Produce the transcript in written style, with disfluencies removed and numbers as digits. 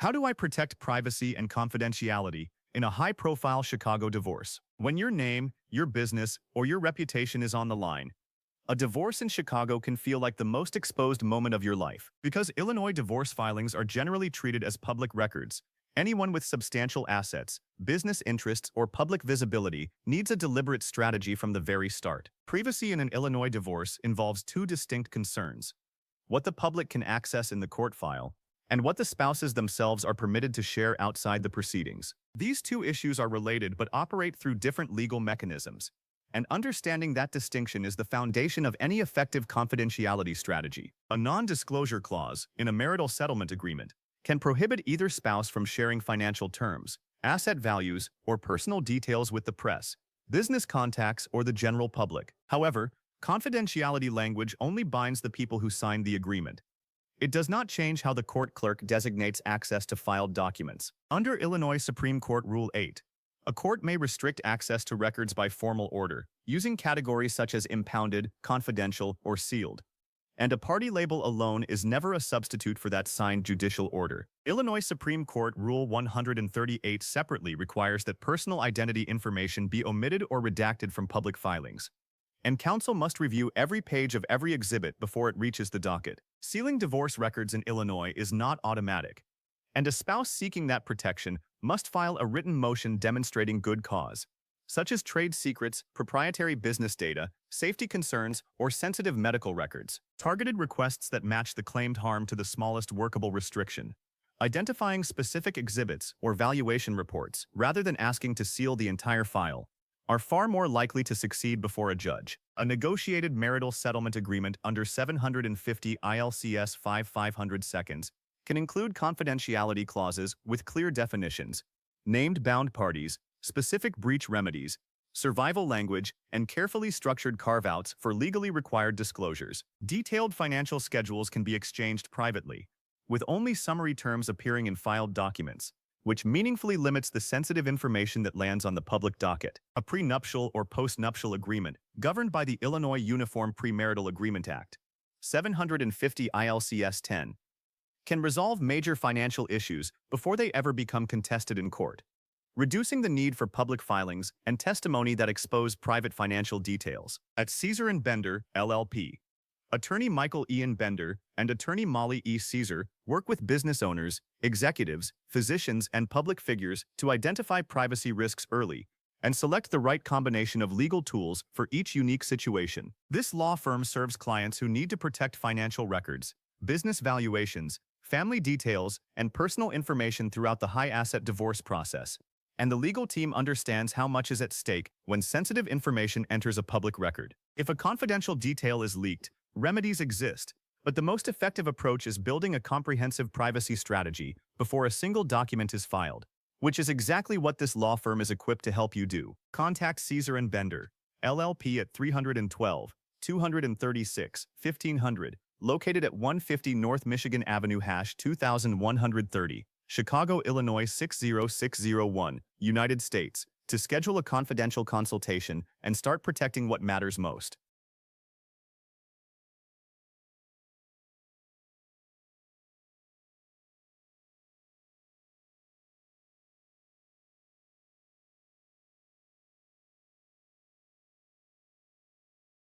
How do I protect privacy and confidentiality in a high-profile Chicago divorce? When your name, your business, or your reputation is on the line, a divorce in Chicago can feel like the most exposed moment of your life. Because Illinois divorce filings are generally treated as public records, anyone with substantial assets, business interests, or public visibility needs a deliberate strategy from the very start. Privacy in an Illinois divorce involves two distinct concerns: what the public can access in the court file, and what the spouses themselves are permitted to share outside the proceedings. These two issues are related but operate through different legal mechanisms, and understanding that distinction is the foundation of any effective confidentiality strategy. A non-disclosure clause in a marital settlement agreement can prohibit either spouse from sharing financial terms, asset values, or personal details with the press, business contacts, or the general public. However, confidentiality language only binds the people who signed the agreement. It does not change how the court clerk designates access to filed documents. Under Illinois Supreme Court Rule 8, a court may restrict access to records by formal order, using categories such as impounded, confidential, or sealed. And a party label alone is never a substitute for that signed judicial order. Illinois Supreme Court Rule 138 separately requires that personal identity information be omitted or redacted from public filings, and counsel must review every page of every exhibit before it reaches the docket. Sealing divorce records in Illinois is not automatic, and a spouse seeking that protection must file a written motion demonstrating good cause, such as trade secrets, proprietary business data, safety concerns, or sensitive medical records. Targeted requests that match the claimed harm to the smallest workable restriction, identifying specific exhibits or valuation reports rather than asking to seal the entire file, are far more likely to succeed before a judge. A negotiated marital settlement agreement under 750 ILCS 5500 seconds can include confidentiality clauses with clear definitions, named bound parties, specific breach remedies, survival language, and carefully structured carve-outs for legally required disclosures. Detailed financial schedules can be exchanged privately, with only summary terms appearing in filed documents, which meaningfully limits the sensitive information that lands on the public docket. A prenuptial or postnuptial agreement, governed by the Illinois Uniform Premarital Agreement Act, 750 ILCS 10, can resolve major financial issues before they ever become contested in court, reducing the need for public filings and testimony that expose private financial details. At Caesar & Bender, LLP, Attorney Michael Ian Bender and Attorney Molly E. Caesar work with business owners, executives, physicians, and public figures to identify privacy risks early and select the right combination of legal tools for each unique situation. This law firm serves clients who need to protect financial records, business valuations, family details, and personal information throughout the high-asset divorce process, and the legal team understands how much is at stake when sensitive information enters a public record. If a confidential detail is leaked, remedies exist, but the most effective approach is building a comprehensive privacy strategy before a single document is filed, which is exactly what this law firm is equipped to help you do. Contact Caesar & Bender, LLP at 312, 236, 1500, located at 150 North Michigan Avenue #2130, Chicago, Illinois 60601, United States, to schedule a confidential consultation and start protecting what matters most.